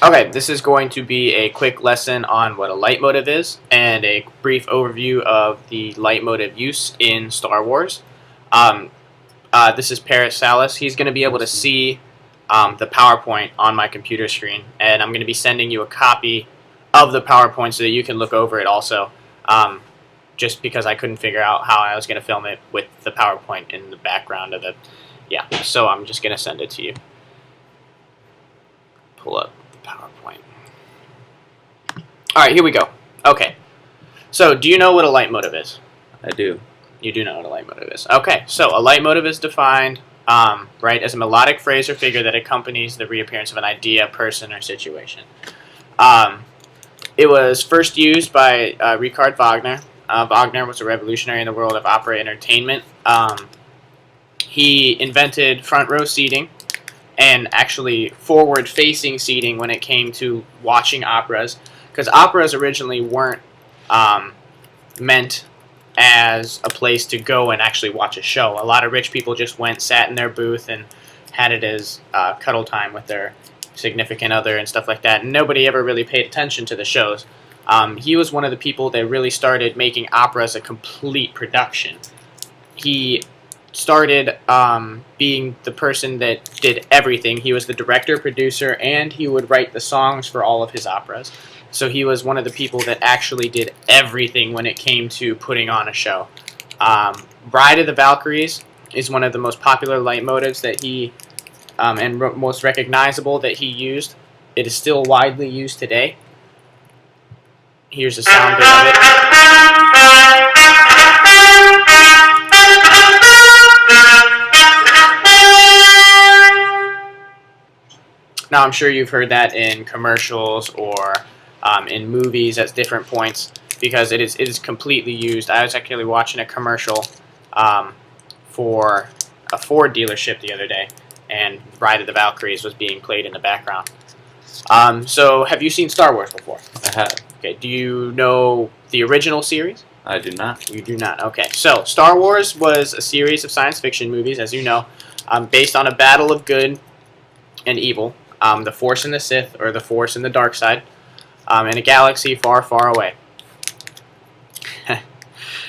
Okay, this is going to be a quick lesson on what a leitmotif is and a brief overview of the leitmotif use in Star Wars. Um, this is Paris Salas. He's going to be able to see the PowerPoint on my computer screen, and I'm going to be sending you a copy of the PowerPoint so that you can look over it also, just because I couldn't figure out how I was going to film it with the PowerPoint in the background of the... Yeah, so I'm just going to send it to you. Pull up the PowerPoint. Alright, here we go. Okay. So, do you know what a leitmotif is? I do. You do know what a leitmotif is. Okay, so a leitmotif is defined, right, as a melodic phrase or figure that accompanies the reappearance of an idea, person, or situation. It was first used by Richard Wagner. Wagner was a revolutionary in the world of opera entertainment. He invented front row seating and actually forward-facing seating when it came to watching operas, because operas originally weren't meant as a place to go and actually watch a show. A lot of rich people just went, sat in their booth, and had it as cuddle time with their significant other and stuff like that, and nobody ever really paid attention to the shows. He was one of the people that really started making operas a complete production. He started being the person that did everything. He was the director, producer, and he would write the songs for all of his operas. So he was one of the people that actually did everything when it came to putting on a show. Bride of the Valkyries is one of the most popular leitmotifs that he, and most recognizable that he used. It is still widely used today. Here's a sound bit of it. Now, I'm sure you've heard that in commercials or in movies at different points, because it is completely used. I was actually watching a commercial for a Ford dealership the other day, and Ride of the Valkyries was being played in the background. So, have you seen Star Wars before? I have. Okay, do you know the original series? I do not. You do not. Okay, so Star Wars was a series of science fiction movies, as you know, based on a battle of good and evil, the Force and the Sith, or the Force and the dark side, in a galaxy far, far away.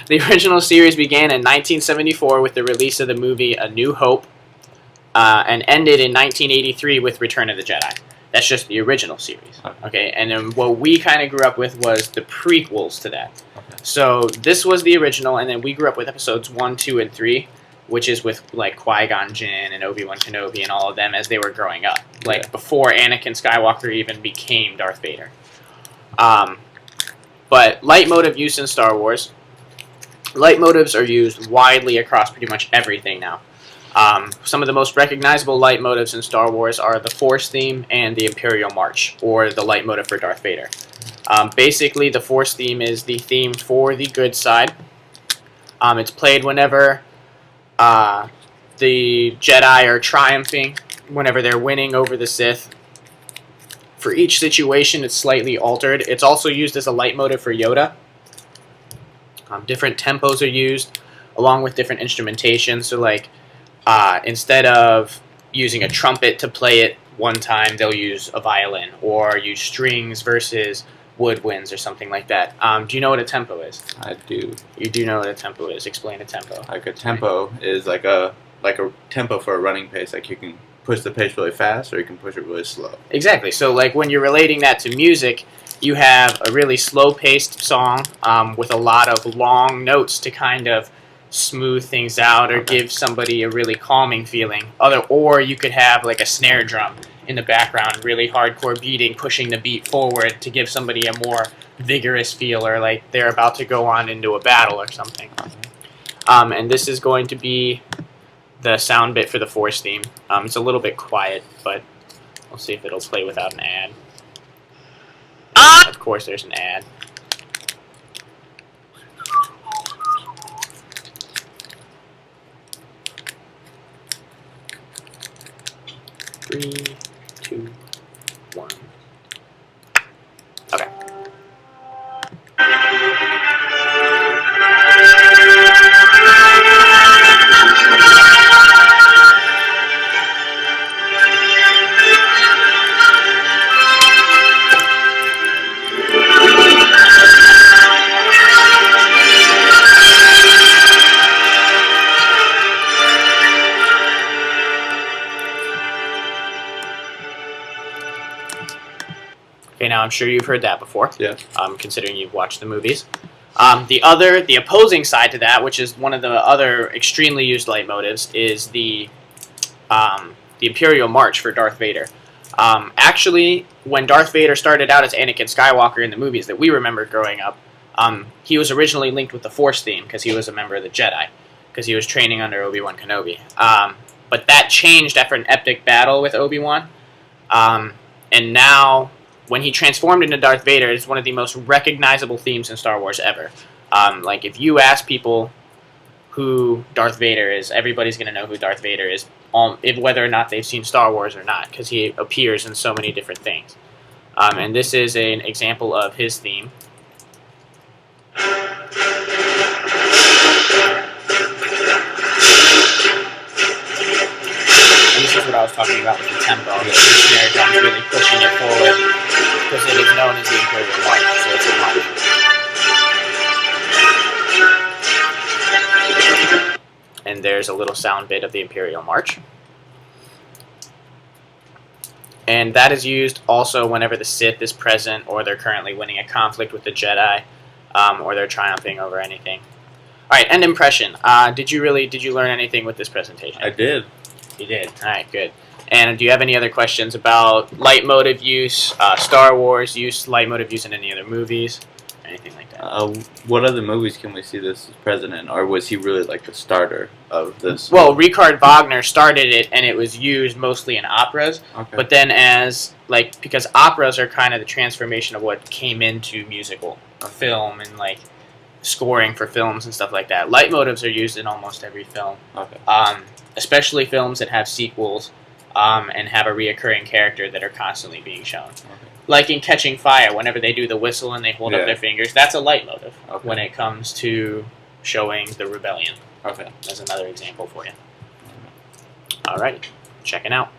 The original series began in 1974 with the release of the movie A New Hope, and ended in 1983 with Return of the Jedi. That's just the original series. Okay, and then what we kind of grew up with was the prequels to that. Okay. So this was the original, and then we grew up with episodes 1, 2, and 3, which is with like Qui-Gon Jinn and Obi-Wan Kenobi and all of them as they were growing up, like before Anakin Skywalker even became Darth Vader. But leitmotif use in Star Wars. Leitmotifs are used widely across pretty much everything now. Some of the most recognizable leitmotifs in Star Wars are the Force theme and the Imperial March, or the leitmotif for Darth Vader. Basically, the Force theme is the theme for the good side. It's played whenever the Jedi are triumphing, whenever they're winning over the Sith. For each situation, it's slightly altered. It's also used as a leitmotif for Yoda. Different tempos are used, along with different instrumentation. So, like, instead of using a trumpet to play it one time, they'll use a violin, or use strings versus woodwinds or something like that. Do you know what a tempo is? I do. You do know what a tempo is. Explain a tempo. Like a tempo is like a tempo for a running pace. Like you can push the pace really fast, or you can push it really slow. Exactly. So, like, when you're relating that to music, you have a really slow-paced song with a lot of long notes to kind of smooth things out or give somebody a really calming feeling. Or you could have like a snare drum in the background, really hardcore beating, pushing the beat forward to give somebody a more vigorous feel, or like they're about to go on into a battle or something. And this is going to be the sound bit for the Force theme. It's a little bit quiet, but we'll see if it'll play without an ad. Of course there's an ad. Three, 2, 1. Okay. Okay, now I'm sure you've heard that before. Yeah. Considering you've watched the movies. The opposing side to that, which is one of the other extremely used leitmotifs, is the Imperial March for Darth Vader. Actually, when Darth Vader started out as Anakin Skywalker in the movies that we remember growing up, he was originally linked with the Force theme because he was a member of the Jedi, because he was training under Obi-Wan Kenobi. But that changed after an epic battle with Obi-Wan, and now when he transformed into Darth Vader, it's one of the most recognizable themes in Star Wars ever. Like, if you ask people who Darth Vader is, everybody's going to know who Darth Vader is, whether or not they've seen Star Wars or not, because he appears in so many different things. And this is an example of his theme. And this is what I was talking about with the tempo. The snare drum is really pushing it forward, because it is known as the Imperial March, so it's a march. And there's a little sound bit of the Imperial March. And that is used also whenever the Sith is present, or they're currently winning a conflict with the Jedi, or they're triumphing over anything. All right, end impression. Did you learn anything with this presentation? I did. You did. All right, good. And do you have any other questions about leitmotif use, Star Wars use, leitmotif use in any other movies, anything like that? What other movies can we see this present in, or was he really like the starter of this? Well, Richard Wagner started it, and it was used mostly in operas. Okay. But then because operas are kind of the transformation of what came into musical film and like scoring for films and stuff like that. Leitmotifs are used in almost every film. Okay. Especially films that have sequels and have a reoccurring character that are constantly being shown. Okay. Like in Catching Fire, whenever they do the whistle and they hold up Yeah. their fingers, that's a leitmotif Okay. when it comes to showing the rebellion. Okay. That's another example for you. All right, checking out.